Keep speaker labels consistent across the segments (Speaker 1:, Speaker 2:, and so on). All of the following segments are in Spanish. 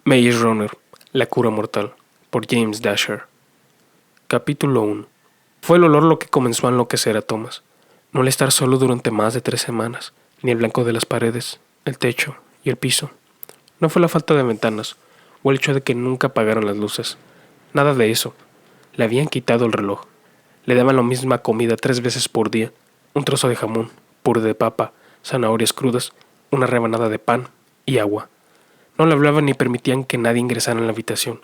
Speaker 1: Maze Runner, la cura mortal, por James Dasher. Capítulo 1. Fue el olor lo que comenzó a enloquecer a Thomas. No el estar solo durante más de 3 semanas, ni el blanco de las paredes, el techo y el piso. No fue la falta de ventanas, o el hecho de que nunca apagaran las luces. Nada de eso. Le habían quitado el reloj. Le daban la misma comida 3 veces por día. Un trozo de jamón, puré de papa, zanahorias crudas, una rebanada de pan y agua. No le hablaban ni permitían que nadie ingresara en la habitación.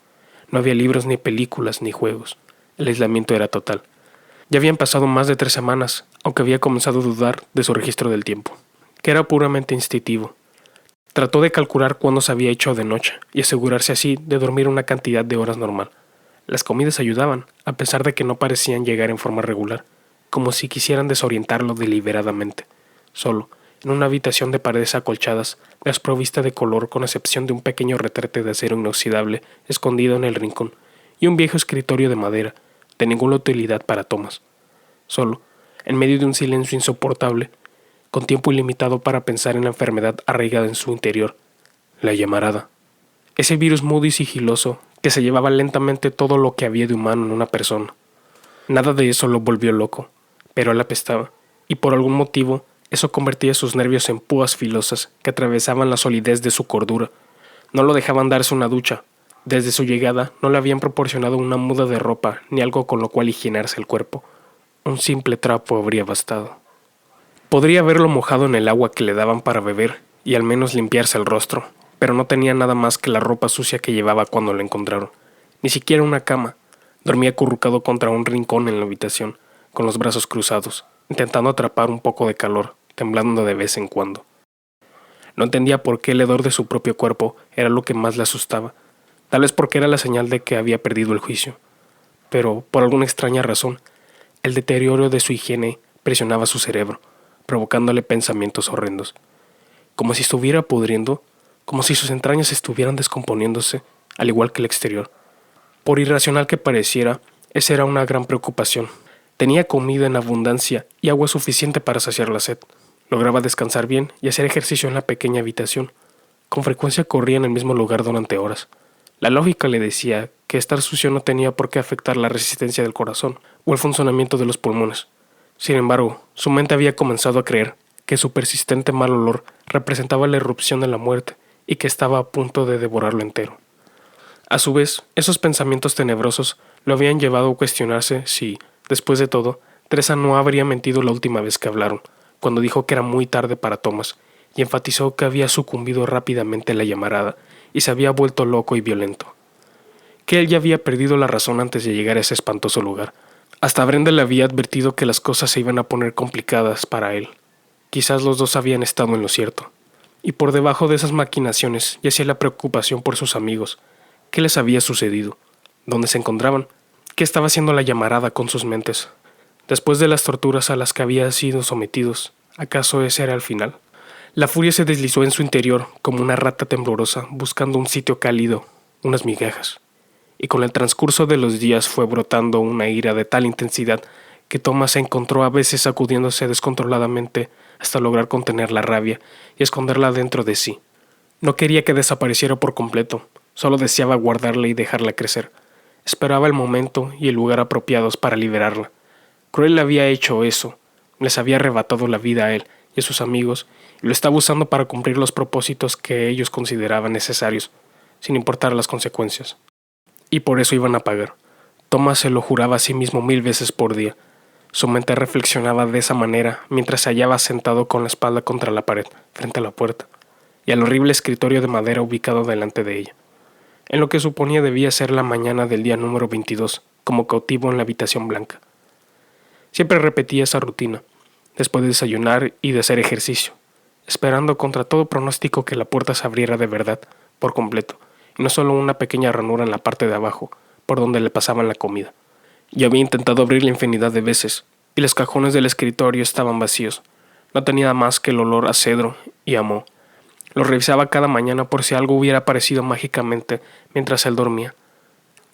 Speaker 1: No había libros, ni películas, ni juegos. El aislamiento era total. Ya habían pasado más de 3 semanas, aunque había comenzado a dudar de su registro del tiempo, que era puramente instintivo. Trató de calcular cuándo se había hecho de noche y asegurarse así de dormir una cantidad de horas normal. Las comidas ayudaban, a pesar de que no parecían llegar en forma regular, como si quisieran desorientarlo deliberadamente. Solo, en una habitación de paredes acolchadas, desprovista de color con excepción de un pequeño retrete de acero inoxidable escondido en el rincón, y un viejo escritorio de madera, de ninguna utilidad para Thomas. Solo, en medio de un silencio insoportable, con tiempo ilimitado para pensar en la enfermedad arraigada en su interior, la llamarada. Ese virus mudo y sigiloso que se llevaba lentamente todo lo que había de humano en una persona. Nada de eso lo volvió loco, pero él apestaba, y por algún motivo eso convertía sus nervios en púas filosas que atravesaban la solidez de su cordura. No lo dejaban darse una ducha. Desde su llegada no le habían proporcionado una muda de ropa ni algo con lo cual higienarse el cuerpo. Un simple trapo habría bastado. Podría haberlo mojado en el agua que le daban para beber y al menos limpiarse el rostro, pero no tenía nada más que la ropa sucia que llevaba cuando lo encontraron. Ni siquiera una cama. Dormía acurrucado contra un rincón en la habitación, con los brazos cruzados, intentando atrapar un poco de calor, temblando de vez en cuando. No entendía por qué el hedor de su propio cuerpo era lo que más le asustaba, tal vez porque era la señal de que había perdido el juicio. Pero, por alguna extraña razón, el deterioro de su higiene presionaba su cerebro, provocándole pensamientos horrendos. Como si estuviera pudriendo, como si sus entrañas estuvieran descomponiéndose, al igual que el exterior. Por irracional que pareciera, esa era una gran preocupación. Tenía comida en abundancia y agua suficiente para saciar la sed. Lograba descansar bien y hacer ejercicio en la pequeña habitación. Con frecuencia corría en el mismo lugar durante horas. La lógica le decía que estar sucio no tenía por qué afectar la resistencia del corazón o el funcionamiento de los pulmones. Sin embargo, su mente había comenzado a creer que su persistente mal olor representaba la irrupción de la muerte y que estaba a punto de devorarlo entero. A su vez, esos pensamientos tenebrosos lo habían llevado a cuestionarse si, después de todo, Teresa no habría mentido la última vez que hablaron, cuando dijo que era muy tarde para Thomas, y enfatizó que había sucumbido rápidamente a la llamarada y se había vuelto loco y violento. Que él ya había perdido la razón antes de llegar a ese espantoso lugar. Hasta Brenda le había advertido que las cosas se iban a poner complicadas para él. Quizás los dos habían estado en lo cierto. Y por debajo de esas maquinaciones yacía la preocupación por sus amigos. ¿Qué les había sucedido? ¿Dónde se encontraban? ¿Qué estaba haciendo la llamarada con sus mentes? Después de las torturas a las que habían sido sometidos, ¿acaso ese era el final? La furia se deslizó en su interior como una rata temblorosa buscando un sitio cálido, unas migajas. Y con el transcurso de los días fue brotando una ira de tal intensidad que Thomas se encontró a veces sacudiéndose descontroladamente hasta lograr contener la rabia y esconderla dentro de sí. No quería que desapareciera por completo, solo deseaba guardarla y dejarla crecer. Esperaba el momento y el lugar apropiados para liberarla. Cruel le había hecho eso, les había arrebatado la vida a él y a sus amigos y lo estaba usando para cumplir los propósitos que ellos consideraban necesarios, sin importar las consecuencias. Y por eso iban a pagar. Thomas se lo juraba a sí mismo 1000 veces por día. Su mente reflexionaba de esa manera mientras se hallaba sentado con la espalda contra la pared, frente a la puerta, y al horrible escritorio de madera ubicado delante de ella, en lo que suponía debía ser la mañana del día número 22, como cautivo en la habitación blanca. Siempre repetía esa rutina, después de desayunar y de hacer ejercicio, esperando contra todo pronóstico que la puerta se abriera de verdad, por completo, y no solo una pequeña ranura en la parte de abajo, por donde le pasaban la comida. Ya había intentado abrirla infinidad de veces, y los cajones del escritorio estaban vacíos. No tenía más que el olor a cedro y a moho. Lo revisaba cada mañana por si algo hubiera aparecido mágicamente mientras él dormía.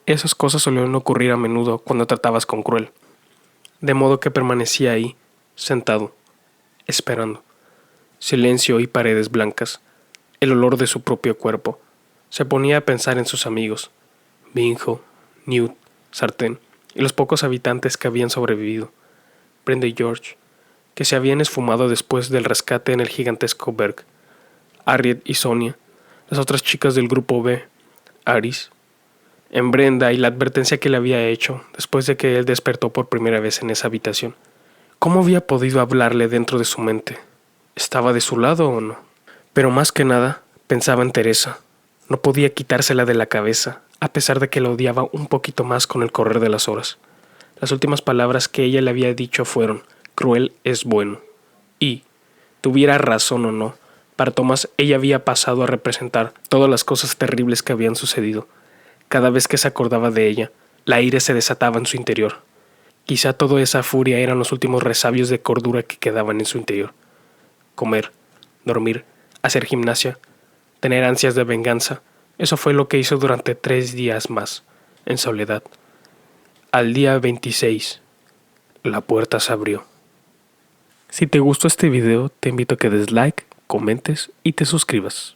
Speaker 1: Esas cosas solían ocurrir a menudo cuando tratabas con Cruel. De modo que permanecía ahí, sentado, esperando. Silencio y paredes blancas, el olor de su propio cuerpo, Se ponía a pensar en sus amigos, Binjo, Newt, Sartén y los pocos habitantes que habían sobrevivido, Brenda y George, que se habían esfumado después del rescate en el gigantesco berg, Harriet y Sonia, las otras chicas del grupo B, Aris, en Brenda y la advertencia que le había hecho después de que él despertó por primera vez en esa habitación. ¿Cómo había podido hablarle dentro de su mente? ¿Estaba de su lado o no? Pero más que nada, pensaba en Teresa. No podía quitársela de la cabeza, a pesar de que la odiaba un poquito más con el correr de las horas. Las últimas palabras que ella le había dicho fueron: cruel es bueno. Y, tuviera razón o no, para Tomás ella había pasado a representar todas las cosas terribles que habían sucedido. Cada vez que se acordaba de ella, la ira se desataba en su interior. Quizá toda esa furia eran los últimos resabios de cordura que quedaban en su interior. Comer, dormir, hacer gimnasia, tener ansias de venganza, eso fue lo que hizo durante 3 días más, en soledad. Al día 26, la puerta se abrió. Si te gustó este video, te invito a que des like, comentes y te suscribas.